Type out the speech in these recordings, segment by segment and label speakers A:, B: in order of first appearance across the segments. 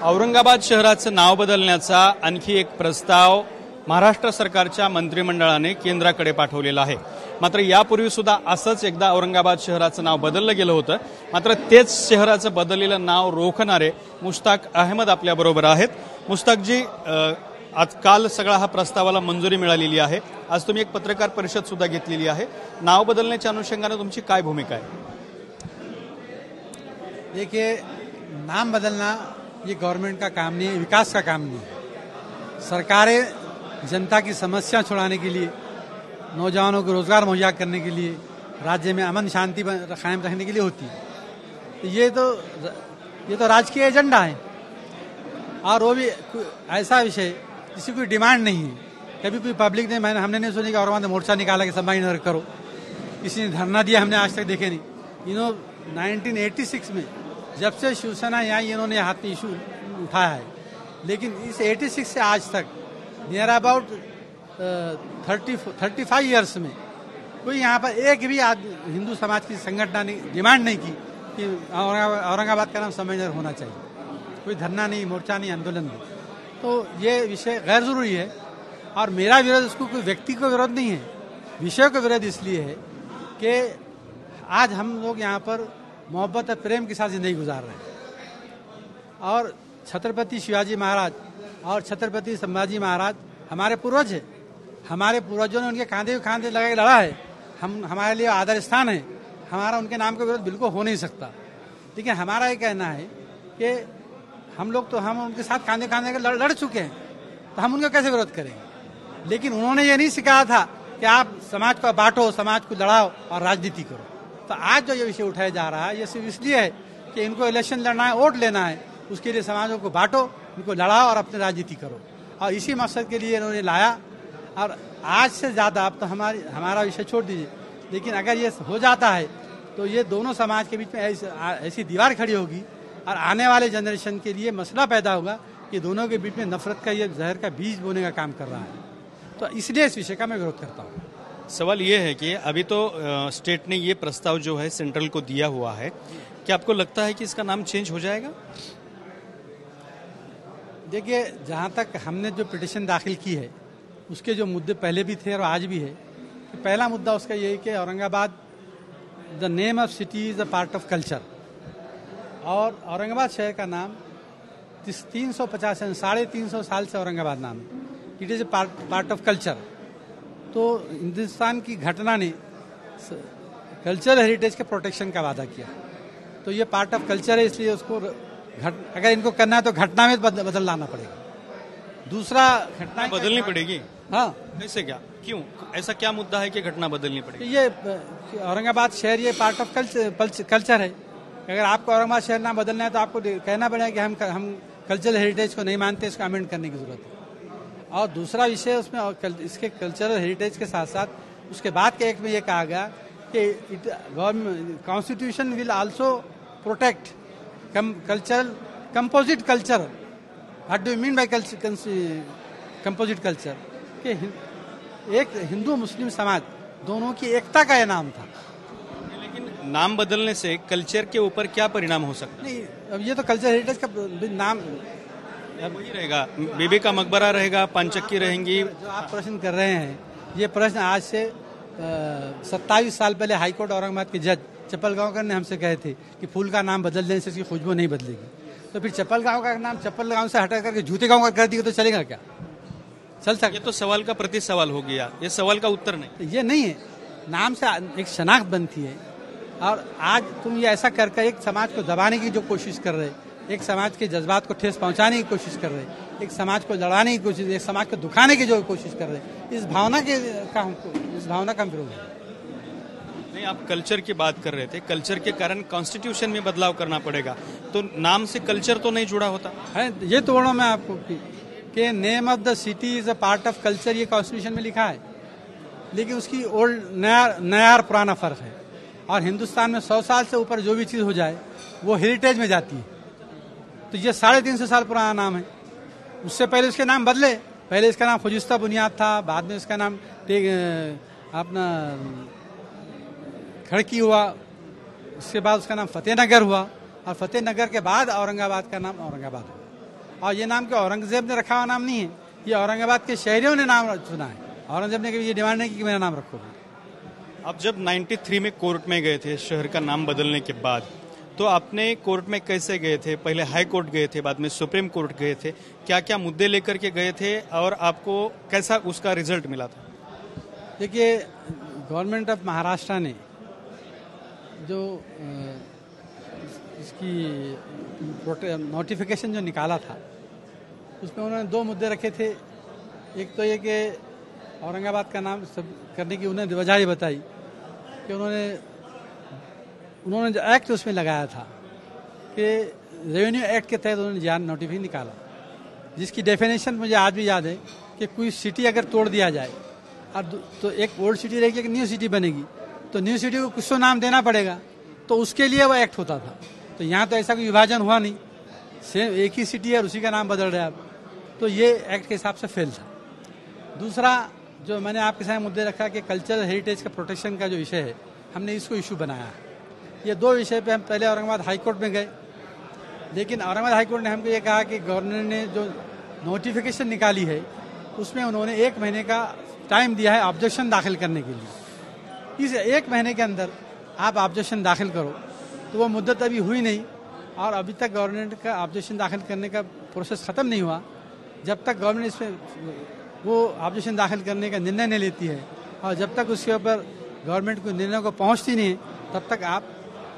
A: औरंगाबाद शहराचं नाव बदलण्याचा आणखी एक प्रस्ताव महाराष्ट्र सरकारच्या मंत्रिमंडळाने केंद्राकडे पाठवलेला आहे। मात्र यापूर्वी सुद्धा असंच एकदा औरंगाबाद शहराचं नाव बदललं गेलं होतं। मात्र तेच शहराचं बदललेलं नाव रोखणारे मुश्ताक अहमद आपल्याबरोबर आहेत। मुश्ताकजी, आज काल सगळा हा प्रस्तावाला मंजुरी मिळालेली आहे। आज तुम्ही एक पत्रकार परिषद सुद्धा घेतलेली आहे। नाव बदलण्याच्या अनुषंगाने तुमची काय भूमिका आहे?
B: देखिए, नाम बदलना ये गवर्नमेंट का काम नहीं है, विकास का काम नहीं है। सरकारें जनता की समस्या छुड़ाने के लिए, नौजवानों को रोजगार मुहैया करने के लिए, राज्य में अमन शांति कायम रखने के लिए होती है। ये तो राजकीय एजेंडा है और वो भी ऐसा विषय किसी कोई डिमांड नहीं है। कभी कोई पब्लिक ने हमने नहीं सुनी कि औरंगाबाद में मोर्चा निकाला कि संभाजीनगर करो, किसी ने धरना दिया हमने आज तक देखे नहीं। 1986 में जब से शिवसेना यहाँ इन्होंने हाथ में इशू उठाया है, लेकिन इस 86 से आज तक नियर अबाउट 35 ईयर्स में कोई यहाँ पर एक भी हिंदू समाज की संगठन ने डिमांड नहीं की कि औरंगाबाद का नाम संभाजीनगर होना चाहिए। कोई धरना नहीं, मोर्चा नहीं, आंदोलन नहीं। तो ये विषय गैर जरूरी है और मेरा विरोध उसको कोई व्यक्ति को विरोध नहीं है, विषय को विरोध इसलिए है कि आज हम लोग यहाँ पर मोहब्बत और प्रेम के साथ जिंदगी गुजार रहे हैं और छत्रपति शिवाजी महाराज और छत्रपति संभाजी महाराज हमारे पूर्वज है। हमारे पूर्वजों ने उनके कांधे कांधे लगा के लड़ा है। हमारे लिए आदर स्थान है। हमारा उनके नाम का विरोध बिल्कुल हो नहीं सकता। लेकिन हमारा ये कहना है कि हम लोग तो हम उनके साथ कांधे कांधे लड़ चुके हैं, तो हम उनका कैसे विरोध करेंगे? लेकिन उन्होंने ये नहीं सिखाया था कि आप समाज को बांटो, समाज को लड़ाओ और राजनीति करो। तो आज जो ये विषय उठाया जा रहा है, ये सिर्फ इसलिए है कि इनको इलेक्शन लड़ना है, वोट लेना है, उसके लिए समाजों को बांटो, इनको लड़ाओ और अपनी राजनीति करो। और इसी मकसद के लिए इन्होंने लाया। और आज से ज़्यादा अब तो हमारा विषय छोड़ दीजिए, लेकिन अगर ये हो जाता है तो ये दोनों समाज के बीच में ऐसी दीवार खड़ी होगी और आने वाले जनरेशन के लिए मसला पैदा होगा कि दोनों के बीच में नफरत का, ये जहर का बीज बोने का काम कर रहा है। तो इसलिए इस विषय का मैं विरोध करता हूँ।
A: सवाल ये है कि अभी तो स्टेट ने ये प्रस्ताव जो है सेंट्रल को दिया हुआ है, क्या आपको लगता है कि इसका नाम चेंज हो जाएगा?
B: देखिए, जहाँ तक हमने जो पिटीशन दाखिल की है उसके जो मुद्दे पहले भी थे और आज भी है, तो पहला मुद्दा उसका ये है कि Aurangabad the name of city is a part of culture. और औरंगाबाद शहर का नाम 350 साल से औरंगाबाद नाम है। It is a part of culture. तो हिंदुस्तान की घटना ने कल्चरल हेरिटेज के प्रोटेक्शन का वादा किया। तो ये पार्ट ऑफ कल्चर है, इसलिए उसको अगर इनको करना है तो घटना में बदल लाना पड़ेगा। दूसरा, घटना
A: बदलनी पड़ेगी।
B: हाँ,
A: कैसे, क्या, क्यों, ऐसा क्या मुद्दा है कि घटना बदलनी पड़ेगी?
B: ये औरंगाबाद शहर ये पार्ट ऑफ कल्चर है। अगर आपको औरंगाबाद शहर नाम बदलना है तो आपको कहना पड़ेगा कि हम कल्चरल हेरिटेज को नहीं मानते, इसको अमेंड करने की जरूरत है। और दूसरा विषय उसमें इसके कल्चरल हेरिटेज के साथ साथ उसके बाद के एक में ये कहा गया कि government constitution will also protect cultural composite culture. What do you mean by composite culture? कि एक हिंदू मुस्लिम समाज दोनों की एकता का यह नाम था।
A: लेकिन नाम बदलने से कल्चर के ऊपर क्या परिणाम हो सकता है?
B: नहीं, अब ये तो कल्चर हेरिटेज का नाम
A: वही रहेगा, बीबी का मकबरा रहेगा, पांचक्की रहेंगी।
B: जो आप प्रश्न कर रहे हैं, ये प्रश्न आज से 27 साल पहले हाईकोर्ट औरंगाबाद के जज चप्पलगांवकर ने हमसे कहे थे कि फूल का नाम बदल देने से इसकी खुशबू नहीं बदलेगी। तो फिर चप्पलगांव का नाम चप्पलगांव से हटा करके जूते गांव का कर दिया तो चलेगा क्या? चल सकता?
A: ये तो सवाल का प्रति सवाल हो गया, ये सवाल का उत्तर नहीं।
B: तो ये नहीं है, नाम से एक शनाख्त बनती है। और आज तुम ये ऐसा करके एक समाज को दबाने की जो कोशिश कर रहे, एक समाज के जज्बात को ठेस पहुंचाने की कोशिश कर रहे, एक समाज को लड़ाने की कोशिश, एक समाज को दुखाने की जो कोशिश कर रहे, इस भावना का हम विरोध है।
A: नहीं, आप कल्चर की बात कर रहे थे। कल्चर के कारण कॉन्स्टिट्यूशन में बदलाव करना पड़ेगा, तो नाम से कल्चर तो नहीं जुड़ा होता
B: है। ये तो बोलो मैं आपको कि name of the city is a part of culture, ये कॉन्स्टिट्यूशन में लिखा है। लेकिन उसकी ओल्ड नया और पुराना फर्क है। और हिंदुस्तान में 100 साल से ऊपर जो भी चीज हो जाए वो हेरिटेज में जाती है। तो ये 350 साल पुराना नाम है। उससे पहले उसके नाम बदले। पहले इसका नाम खुजिस्ता बुनियाद था, बाद में इसका नाम अपना खड़की हुआ, उसके बाद उसका नाम फतेहनगर हुआ और फतेहनगर के बाद औरंगाबाद का नाम औरंगाबाद हुआ। और ये नाम के औरंगजेब ने रखा हुआ नाम नहीं है, ये औरंगाबाद के शहरियों ने नाम चुना है। औरंगजेब ने कभी ये डिमांड नहीं की कि मेरा नाम रखोगे।
A: आप जब 93 में कोर्ट में गए थे शहर का नाम बदलने के बाद, तो आपने कोर्ट में कैसे गए थे? पहले हाई कोर्ट गए थे, बाद में सुप्रीम कोर्ट गए थे, क्या क्या मुद्दे लेकर के गए थे और आपको कैसा उसका रिजल्ट मिला था?
B: देखिए, गवर्नमेंट ऑफ महाराष्ट्र ने जो इसकी नोटिफिकेशन जो निकाला था उसमें उन्होंने 2 मुद्दे रखे थे। एक तो ये कि औरंगाबाद का नाम सब करने की उन्होंने वजह ये बताई कि उन्होंने जो एक्ट उसमें लगाया था कि रेवेन्यू एक्ट के तहत उन्होंने जान नोटिफिकेशन निकाला, जिसकी डेफिनेशन मुझे आज भी याद है कि कोई सिटी अगर तोड़ दिया जाए और तो एक ओल्ड सिटी रहेगी, एक न्यू सिटी बनेगी, तो न्यू सिटी को कुछ तो नाम देना पड़ेगा, तो उसके लिए वो एक्ट होता था। तो यहाँ तो ऐसा कोई विभाजन हुआ नहीं, सेम एक ही सिटी है और उसी का नाम बदल रहा है अब, तो ये एक्ट के हिसाब से फेल था। दूसरा जो मैंने आपके सामने मुद्दे रखा कि कल्चरल हेरिटेज का प्रोटेक्शन का जो विषय है, हमने इसको इशू बनाया है। ये 2 विषय पे हम पहले औरंगाबाद हाई कोर्ट में गए, लेकिन औरंगाबाद हाई कोर्ट ने हमको ये कहा कि गवर्नर ने जो नोटिफिकेशन निकाली है उसमें उन्होंने 1 महीने का टाइम दिया है ऑब्जेक्शन दाखिल करने के लिए। इस 1 महीने के अंदर आप ऑब्जेक्शन दाखिल करो, तो वो मुद्दत अभी हुई नहीं और अभी तक गवर्नमेंट का ऑब्जेक्शन दाखिल करने का प्रोसेस ख़त्म नहीं हुआ। जब तक गवर्नमेंट इसमें वो ऑब्जेक्शन दाखिल करने का निर्णय नहीं लेती है और जब तक उसके ऊपर गवर्नमेंट को निर्णय को पहुंचती नहीं, तब तक आप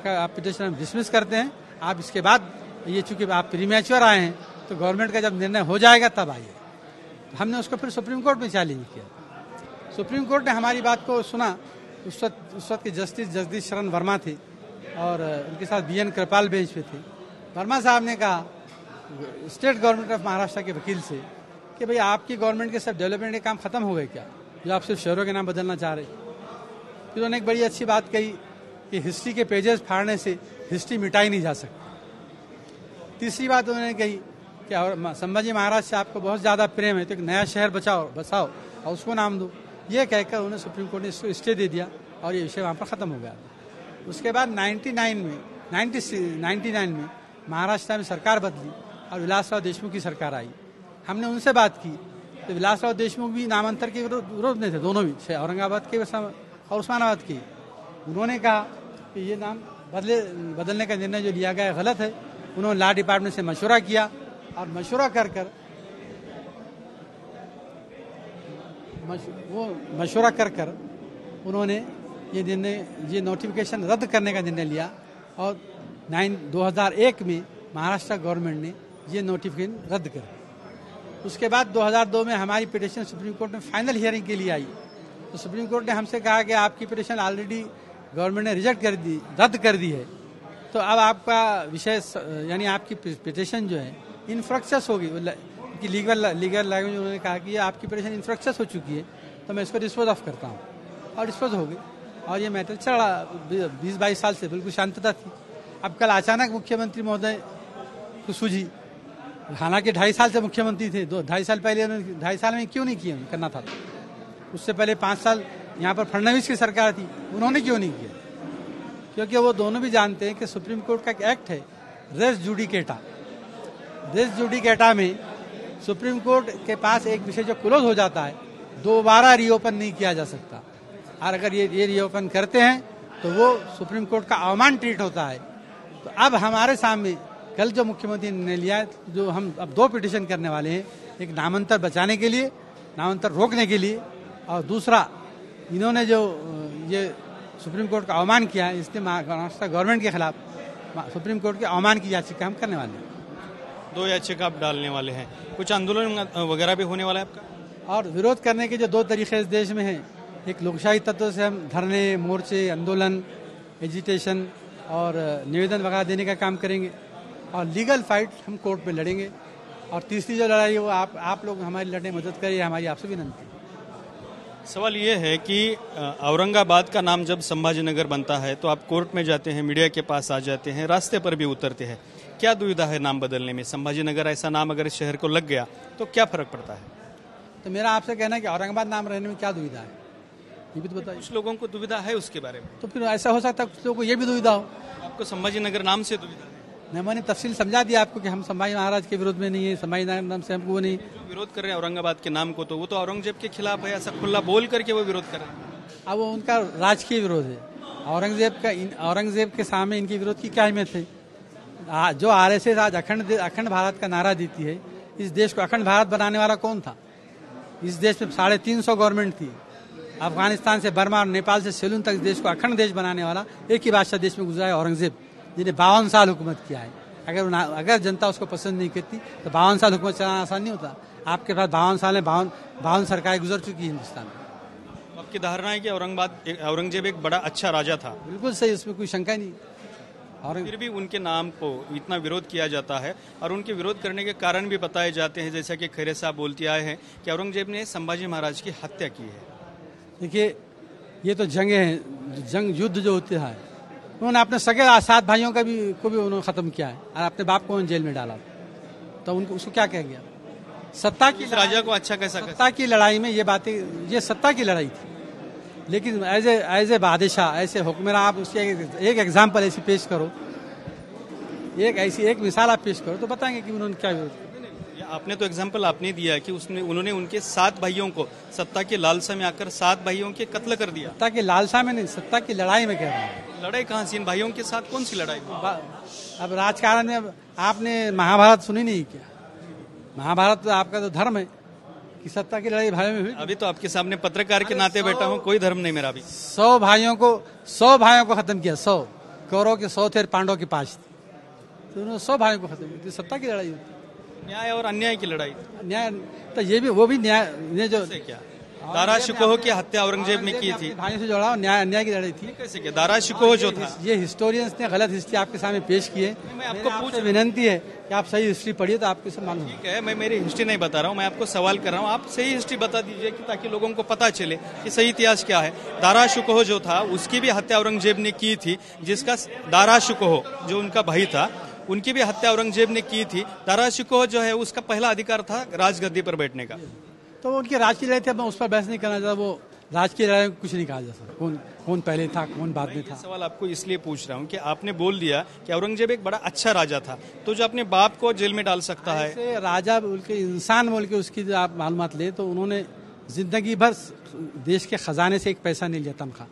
B: पिटिशन डिसमिस करते हैं। आप इसके बाद ये चूंकि आप प्रीमैच्योर आए हैं, तो गवर्नमेंट का जब निर्णय हो जाएगा तब आइए। हमने उसको फिर सुप्रीम कोर्ट में चैलेंज किया। सुप्रीम कोर्ट ने हमारी बात को सुना। उस वक्त के जस्टिस जगदीश शरण वर्मा थे और उनके साथ BN कृपाल बेंच पे थे। वर्मा साहब ने कहा स्टेट गवर्नमेंट ऑफ महाराष्ट्र के वकील से कि भाई आपकी गवर्नमेंट के सब डेवलपमेंट के काम खत्म हो गए क्या, जो आप सिर्फ शहरों के नाम बदलना चाह रहे। फिर उन्होंने एक बड़ी अच्छी बात कही कि हिस्ट्री के पेजेस फाड़ने से हिस्ट्री मिटाई नहीं जा सकती। तीसरी बात उन्होंने कही कि संभाजी महाराज से आपको बहुत ज़्यादा प्रेम है, तो एक नया शहर बसाओ और उसको नाम दो। ये कहकर उन्हें सुप्रीम कोर्ट ने इसको स्टे दे दिया और ये विषय वहाँ पर ख़त्म हो गया। उसके बाद 99 में महाराष्ट्र में सरकार बदली और विलासराव देशमुख की सरकार आई। हमने उनसे बात की तो विलासराव देशमुख भी नामांतर के विरोध में थे, दोनों भी, औरंगाबाद के और उस्मानाबाद के। उन्होंने कहा कि ये नाम बदलने का निर्णय जो लिया गया गलत है। उन्होंने लॉ डिपार्टमेंट से मशवरा किया और मशवरा कर उन्होंने ये नोटिफिकेशन रद्द करने का निर्णय लिया और 2001 में महाराष्ट्र गवर्नमेंट ने ये नोटिफिकेशन रद्द कर दिया। उसके बाद 2002 में हमारी पिटिशन सुप्रीम कोर्ट में फाइनल हियरिंग के लिए आई, तो सुप्रीम कोर्ट ने हमसे कहा कि आपकी पिटिशन ऑलरेडी गवर्नमेंट ने रद्द कर दी है, तो अब आपका विषय यानी आपकी पिटिशन जो है इनफ्रक्चस होगी। लीगल लैंग्वेज उन्होंने कहा कि ये आपकी पिटिशन इनफ्रक्चस हो चुकी है, तो मैं इसको डिस्पोज ऑफ करता हूँ, और डिस्पोज हो गई। और ये मैटर चला 20-22 साल से बिल्कुल शांतता थी। अब कल अचानक मुख्यमंत्री महोदय को सूझी, हालांकि 2.5 साल से मुख्यमंत्री थे, 2.5 साल पहले 2.5 साल में क्यों नहीं किया, करना था। उससे पहले 5 साल यहाँ पर फडणवीस की सरकार थी, उन्होंने क्यों नहीं किया? क्योंकि वो दोनों भी जानते हैं कि सुप्रीम कोर्ट का एक एक्ट है रेस जुडिकेटा। रेस जुडिकेटा में सुप्रीम कोर्ट के पास एक विषय जो क्लोज हो जाता है, दोबारा रीओपन नहीं किया जा सकता, और अगर ये रीओपन करते हैं तो वो सुप्रीम कोर्ट का अवमान ट्रीट होता है। तो अब हमारे सामने कल जो मुख्यमंत्री ने लिया है, जो हम अब 2 पिटिशन करने वाले हैं, एक नामांतर बचाने के लिए, नामांतर रोकने के लिए, और दूसरा इन्होंने जो ये सुप्रीम कोर्ट का अवमान किया है, इसलिए महाराष्ट्र गवर्नमेंट के खिलाफ सुप्रीम कोर्ट के अवमान की याचिका हम करने वाले हैं।
A: 2 याचिका आप डालने वाले हैं, कुछ आंदोलन वगैरह भी होने वाला है आपका?
B: और विरोध करने के जो 2 तरीके इस देश में हैं, एक लोकशाही तत्व से हम धरने, मोर्चे, आंदोलन, एजिटेशन और निवेदन वगैरह देने का काम करेंगे, और लीगल फाइट हम कोर्ट में लड़ेंगे। और तीसरी जो लड़ाई है वो आप लोग हमारी लड़ने में मदद करिए, हमारी आपसे विनती है।
A: सवाल ये है कि औरंगाबाद का नाम जब संभाजीनगर बनता है तो आप कोर्ट में जाते हैं, मीडिया के पास आ जाते हैं, रास्ते पर भी उतरते हैं, क्या दुविधा है नाम बदलने में? संभाजीनगर ऐसा नाम अगर इस शहर को लग गया तो क्या फर्क पड़ता है?
B: तो मेरा आपसे कहना है कि औरंगाबाद नाम रहने में क्या दुविधा है, ये भी तो बताइए।
A: कुछ लोगों को दुविधा है उसके बारे में।
B: तो फिर ऐसा हो सकता है कुछ लोगों को ये भी दुविधा हो।
A: आपको संभाजीनगर नाम से दुविधा है?
B: मैंने तफसील समझा दिया आपको कि हम संभाजी महाराज के विरोध में नहीं है, संभाजी महाराज नाम से हमको वो नहीं।
A: जो विरोध कर रहे हैं औरंगाबाद के नाम को, तो वो तो औरंगजेब के खिलाफ है, ऐसा खुला बोल करके वो विरोध कर रहे हैं।
B: अब वो उनका राजकीय विरोध है। औरंगजेब के सामने इनके विरोध की क्या अहमियत है? जो आरएसएस आज अखंड भारत का नारा देती है, इस देश को अखंड भारत बनाने वाला कौन था? इस देश में 350 गवर्नमेंट थी। अफगानिस्तान से बर्मा और नेपाल से सेलून तक देश को अखंड देश बनाने वाला एक ही बादशाह देश में गुजरा है, औरंगजेब, जिन्हें 52 साल हुकूमत किया है। अगर जनता उसको पसंद नहीं करती तो 52 साल हुकूमत चलाना आसान नहीं होता। आपके पास 52 साल में 52 सरकारें गुजर चुकी है हिंदुस्तान में।
A: आपकी धारणा है कि औरंगजेब एक बड़ा अच्छा राजा था?
B: बिल्कुल सही, उसमें कोई शंका नहीं। और
A: फिर भी उनके नाम को इतना विरोध किया जाता है और उनके विरोध करने के कारण भी बताए जाते हैं, जैसा कि खैरे साहब बोलते आए हैं कि औरंगजेब ने संभाजी महाराज की हत्या की है।
B: देखिए, ये तो जंग है, जंग युद्ध जो होते हैं, उन्होंने अपने सगे 7 भाइयों को भी उन्होंने खत्म किया है और अपने बाप को जेल में डाला, तो उनको उसको क्या कह गया? सत्ता की
A: राजा को अच्छा कैसा?
B: सत्ता की लड़ाई में ये बातें, ये सत्ता की लड़ाई थी। लेकिन एज ए बादशाह, ऐसे हुक्मरान, आप उसके एक एग्जाम्पल ऐसी पेश करो, एक मिसाल आप पेश करो तो बताएंगे कि उन्होंने क्या विरोध किया।
A: आपने तो एग्जाम्पल आपने दिया कि उन्होंने उनके 7 भाइयों को सत्ता की लालसा में आकर 7 भाइयों के कत्ल कर दिया।
B: सत्ता की लालसा में नहीं, सत्ता की लड़ाई में कह रहा हूँ।
A: लड़ाई कहाँ से? इन भाइयों के साथ कौन सी लड़ाई?
B: अब राजकारण में आपने महाभारत सुनी नहीं क्या? महाभारत तो आपका तो धर्म है कि सत्ता की लड़ाई भाइयों में हुई।
A: अभी तो आपके सामने पत्रकार के नाते बैठा हूँ, कोई धर्म नहीं मेरा भी।
B: 100 भाइयों को खत्म किया। 100 कौरव के 100 थे, पांडवों के 5 थे, तो उन्होंने 100 भाइयों को खत्म किया। सत्ता की लड़ाई होती,
A: न्याय और अन्याय की लड़ाई।
B: न्याय तो ये भी, वो भी न्याय जो
A: क्या दारा शिकोह की हत्या औरंगजेब ने की थी,
B: भाइयों से जोड़ा, न्याय अन्याय की लड़ाई थी।
A: कैसे किया? दारा शिकोह जो था,
B: ये हिस्टोरियंस ने गलत हिस्ट्री आपके सामने पेश की है।
A: मैं आपको
B: विनंती है कि आप सही हिस्ट्री पढ़िए तो आपको सब मालूम
A: है। मैं मेरी हिस्ट्री नहीं बता रहा हूँ, मैं आपको सवाल कर रहा हूँ, आप सही हिस्ट्री बता दीजिए कि ताकि लोगों को पता चले कि सही इतिहास क्या है। दारा शिकोह जो था उसकी भी हत्या औरंगजेब ने की थी, जिसका दारा शिकोह जो उनका भाई था, उनकी भी हत्या औरंगजेब ने की थी। दारा शिकोह जो है उसका पहला अधिकार था राजगद्दी पर बैठने का।
B: तो उनकी राज की लड़ाई थी, मैं उस पर बहस नहीं करना चाहता। वो राज की लड़ाई में कुछ नहीं कहा जा सकता, कौन पहले था कौन बाद में था।
A: सवाल आपको इसलिए पूछ रहा हूँ कि आपने बोल दिया कि औरंगजेब एक बड़ा अच्छा राजा था, तो जो अपने बाप को जेल में डाल सकता है।
B: राजा बोल के, इंसान बोल के उसकी जो आप मालूमात ले, तो उन्होंने जिंदगी भर देश के खजाने से एक पैसा नहीं लिया तनख्वाह।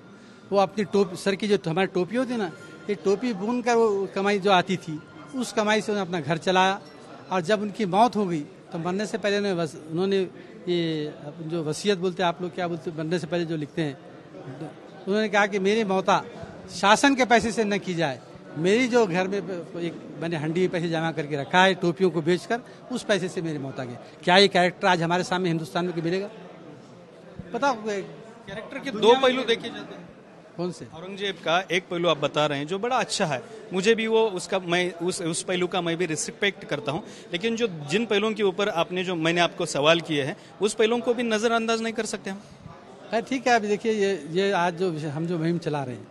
B: वो अपनी टोपी, सर की जो हमारी टोपी होती ना, ये टोपी बुन कर वो कमाई जो आती थी, उस कमाई से उन्होंने अपना घर चलाया। और जब उनकी मौत हो गई तो मरने से पहले उन्होंने ये जो वसीयत बोलते हैं, आप लोग क्या बोलते हैं, मरने से पहले जो लिखते हैं, उन्होंने कहा कि मेरी मौता शासन के पैसे से न की जाए। मेरी जो घर में एक मैंने हंडी में पैसे जमा करके रखा है, टोपियों को बेचकर, उस पैसे से मेरी मौत आ गई। क्या ये कैरेक्टर आज हमारे सामने हिंदुस्तान में मिलेगा? बताओ।
A: कैरेक्टर के 2 पहलू देखे जाते हैं।
B: कौन से?
A: औरंगजेब का एक पहलू आप बता रहे हैं जो बड़ा अच्छा है, मुझे भी वो उसका मैं उस पहलू का मैं भी रिस्पेक्ट करता हूं, लेकिन जो जिन पहलुओं के ऊपर आपने जो मैंने आपको सवाल किए हैं, उस पहलुओं को भी नजरअंदाज नहीं कर सकते हम।
B: ठीक है, अभी देखिए, ये आज जो हम जो मुहिम चला रहे हैं,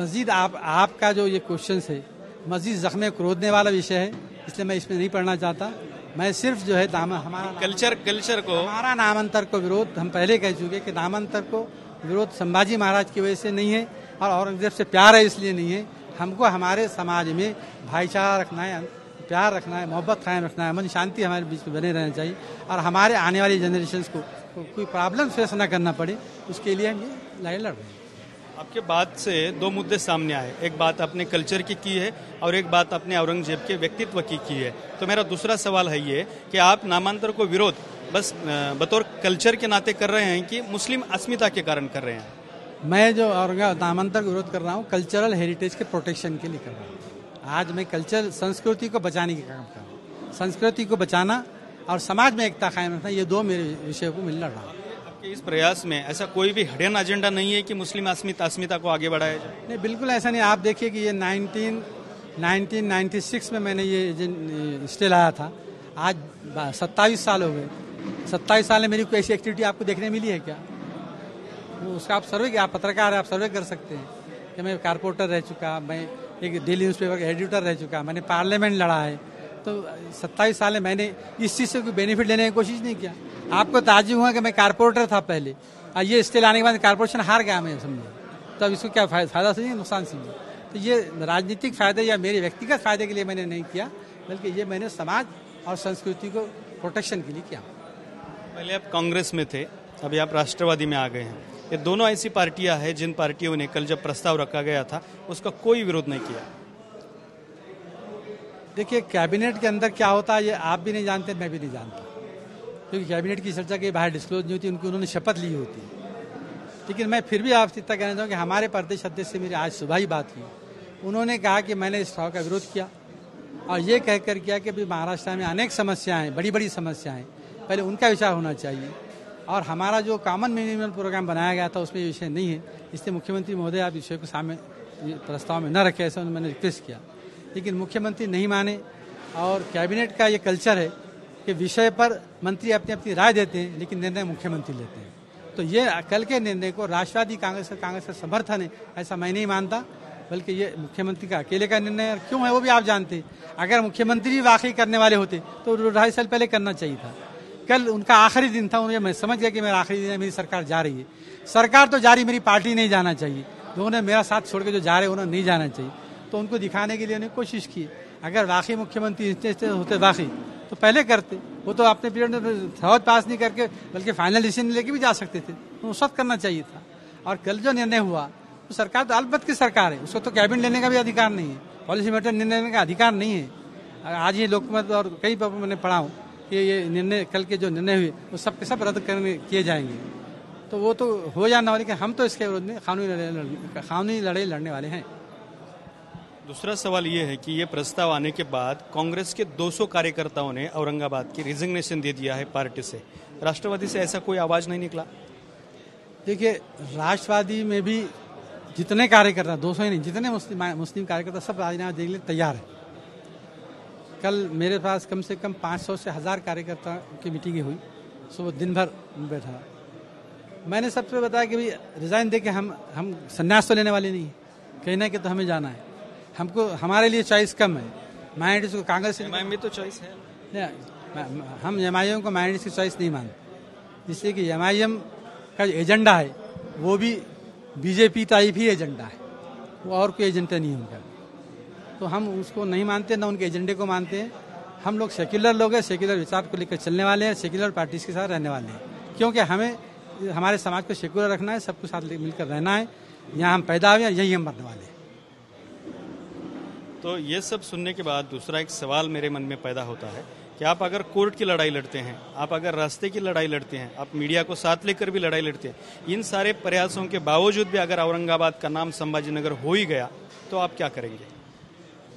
B: मजीद आपका जो ये क्वेश्चन है, मजीद जख्मे क्रोधने वाला विषय है, इसलिए मैं इसमें नहीं पढ़ना चाहता। मैं सिर्फ जो है हमारा
A: कल्चर को,
B: हमारा नामांतर को विरोध, हम पहले कह चुके कि नामांतर को विरोध संभाजी महाराज की वजह से नहीं है और औरंगजेब से प्यार है इसलिए नहीं है। हमको हमारे समाज में भाईचारा रखना है, प्यार रखना है, मोहब्बत कायम रखना है, अमन शांति हमारे बीच में बने रहना चाहिए और हमारे आने वाली जनरेशन को कोई प्रॉब्लम फेस ना करना पड़े, उसके लिए हम ये लड़ाई लड़ रहे हैं।
A: आपके बात से 2 मुद्दे सामने आए, एक बात आपने कल्चर की है और एक बात आपने औरंगजेब के व्यक्तित्व की है। तो मेरा दूसरा सवाल है ये कि आप नामांतर को विरोध बस बतौर कल्चर के नाते कर रहे हैं कि मुस्लिम अस्मिता के कारण कर रहे हैं?
B: मैं जो नामांतर का विरोध कर रहा हूँ, कल्चरल हेरिटेज के प्रोटेक्शन के लिए कर रहा हूँ। आज मैं कल्चर, संस्कृति को बचाने की काम कर रहा हूँ। संस्कृति को बचाना और समाज में एकता कायम रखना, ये 2 मेरे विषय को मिल लड़ रहा हूँ।
A: आपके इस प्रयास में ऐसा कोई भी हिडन एजेंडा नहीं है कि मुस्लिम अस्मिता को आगे बढ़ाया जाए?
B: नहीं, बिल्कुल ऐसा नहीं। आप देखिए कि ये 1996 में मैंने ये स्टे लाया था, आज 27 साल हो गए। 27 साल में मेरी कोई ऐसी एक्टिविटी आपको देखने मिली है क्या? वो उसका आप सर्वे, आप पत्रकार हैं, आप सर्वे कर सकते हैं कि मैं कारपोरेटर रह चुका, मैं एक डेली न्यूज़पेपर का एडिटर रह चुका, मैंने पार्लियामेंट लड़ा है। तो 27 साल में मैंने इस चीज़ से कोई बेनिफिट लेने की कोशिश नहीं किया। आपको ताज्जुब हुआ कि मैं कारपोरेटर था पहले, और ये स्टे लाने के बाद कारपोरेशन हार गया, मैं समझे, तो अब इसको क्या फायदा समझिए नुकसान समझिए? तो ये राजनीतिक फायदे या मेरे व्यक्तिगत फायदे के लिए मैंने नहीं किया, बल्कि ये मैंने समाज और संस्कृति को प्रोटेक्शन के लिए किया।
A: पहले आप कांग्रेस में थे, अभी आप राष्ट्रवादी में आ गए हैं। ये दोनों ऐसी पार्टियां हैं जिन पार्टियों ने कल जब प्रस्ताव रखा गया था उसका कोई विरोध नहीं किया।
B: देखिए, कैबिनेट के अंदर क्या होता है ये आप भी नहीं जानते, मैं भी नहीं जानता, क्योंकि कैबिनेट की चर्चा के बाहर डिस्क्लोज नहीं होती, उन्होंने शपथ ली होती है। लेकिन मैं फिर भी आपसे इतना कहना चाहूँ कि हमारे प्रदेश अध्यक्ष से मेरी आज सुबह ही बात हुई। उन्होंने कहा कि मैंने इस ठराव का विरोध किया और ये कहकर किया कि अभी महाराष्ट्र में अनेक समस्याएं, बड़ी बड़ी समस्याएं, पहले उनका विचार होना चाहिए। और हमारा जो कॉमन मिनिमम प्रोग्राम बनाया गया था उसमें ये विषय नहीं है, इसलिए मुख्यमंत्री महोदय आप विषय को सामने प्रस्ताव में न रखें, ऐसा मैंने रिक्वेस्ट किया। लेकिन मुख्यमंत्री नहीं माने और कैबिनेट का ये कल्चर है कि विषय पर मंत्री अपनी अपनी राय देते हैं लेकिन निर्णय मुख्यमंत्री लेते हैं। तो ये कल के निर्णय को राष्ट्रवादी कांग्रेस का समर्थन है ऐसा मैं नहीं मानता, बल्कि ये मुख्यमंत्री का अकेले का निर्णय है। क्यों है वो भी आप जानते हैं। अगर मुख्यमंत्री भी वाकई करने वाले होते तो 2.5 साल पहले करना चाहिए था। कल उनका आखिरी दिन था, उन्हें मैं समझ गया कि मेरा आखिरी दिन है, मेरी सरकार जा रही है। सरकार तो जा रही, मेरी पार्टी नहीं जाना चाहिए। उन्होंने मेरा साथ छोड़ के जो जा रहे हैं उन्होंने नहीं जाना चाहिए, तो उनको दिखाने के लिए उन्हें कोशिश की। अगर वाकई मुख्यमंत्री होते वाकई तो पहले करते, वो तो अपने पीरियड में थर्ड पास नहीं करके बल्कि फाइनल डिसीजन लेके भी जा सकते थे, तो उस वक्त करना चाहिए था। और कल जो निर्णय हुआ तो सरकार तो अलबत्त की सरकार है, उसको तो कैबिनेट लेने का भी अधिकार नहीं है, पॉलिसी मैटर निर्णय लेने का अधिकार नहीं है। आज ये लोकमत और कई पेपर मैंने पढ़ा हूँ कि ये निर्णय कल के जो निर्णय हुए वो सब के सब रद्द करने किए जाएंगे, तो वो तो हो जाना वाले कि हम तो इसके विरोध में कानूनी लड़ाई लड़ने वाले हैं।
A: दूसरा सवाल ये है कि ये प्रस्ताव आने के बाद कांग्रेस के 200 कार्यकर्ताओं ने औरंगाबाद की रिजिग्नेशन दे दिया है पार्टी से। राष्ट्रवादी से ऐसा कोई आवाज नहीं निकला?
B: देखिए, राष्ट्रवादी में भी जितने कार्यकर्ता, 200 ही नहीं, जितने मुस्लिम कार्यकर्ता सब राजीनामा देने के लिए तैयार है। कल मेरे पास कम से कम 500 से 1000 कार्यकर्ता की मीटिंगें हुई, सुबह दिन भर बैठा। मैंने सबसे बताया कि भाई रिजाइन दे के हम संन्यास तो लेने वाले नहीं है, कहना कि तो हमें जाना है। हमको हमारे लिए चॉइस कम है, माइनॉरिटीज को कांग्रेस
A: में तो चॉइस है,
B: हम एमआईएम को माइनॉरिटीज की चॉइस नहीं मानते, इसलिए कि एमआईएम का जो एजेंडा है वो भी बीजेपी टाइप ही एजेंडा है, वो और कोई एजेंडा नहीं है उनका। तो हम उसको नहीं मानते, न उनके एजेंडे को मानते हैं। हम लोग सेक्युलर लोग हैं, सेक्युलर विचार को लेकर चलने वाले हैं, सेक्युलर पार्टीज के साथ रहने वाले हैं, क्योंकि हमें हमारे समाज को सेक्युलर रखना है, सबके साथ मिलकर रहना है। यहाँ हम पैदा हुए, यही हम मरने वाले हैं।
A: तो ये सब सुनने के बाद दूसरा एक सवाल मेरे मन में पैदा होता है कि आप अगर कोर्ट की लड़ाई लड़ते हैं, आप अगर रास्ते की लड़ाई लड़ते हैं, आप मीडिया को साथ लेकर भी लड़ाई लड़ते हैं, इन सारे प्रयासों के बावजूद भी अगर औरंगाबाद का नाम संभाजीनगर हो ही गया तो आप क्या करेंगे?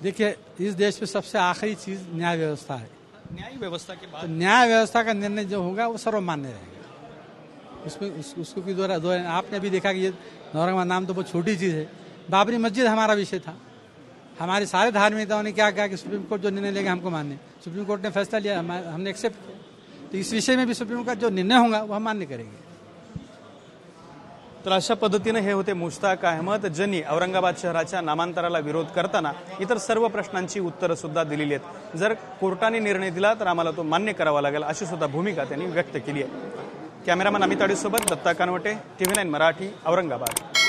A: देखिए, इस देश में सबसे आखिरी चीज न्याय व्यवस्था है। न्याय व्यवस्था के बाद तो न्याय व्यवस्था का निर्णय जो होगा वो सर्वमान्य रहेगा, उसमें उसको भी दोहरा। आपने भी देखा कि ये औरंगाबाद नाम तो बहुत छोटी चीज है। बाबरी मस्जिद हमारा विषय था, हमारे सारे धार्मिक नेताओं ने क्या कहा कि सुप्रीम कोर्ट जो निर्णय लेगा हमको मानने। सुप्रीम कोर्ट ने फैसला लिया, हमने एक्सेप्ट किया, तो इस विषय में भी सुप्रीम कोर्ट जो निर्णय होगा वो हम मान्य करेंगे। तर अशा पद्धतीने हे होते मुश्ताक अहमद, ज्यांनी औरंगाबाद शहराच्या नामांतराला विरोध करताना इतर सर्व प्रश्नांची उत्तरं सुद्धा दिलेली आहेत। जर कोर्टाने निर्णय दिला तर आम्हाला तो मान्य करावा लागेल अशी सुद्धा भूमिका त्यांनी व्यक्त केली आहे। कॅमेरामन अमित आडीसोबत दत्ता कानवटे, TV9 मराठी, औरंगाबाद।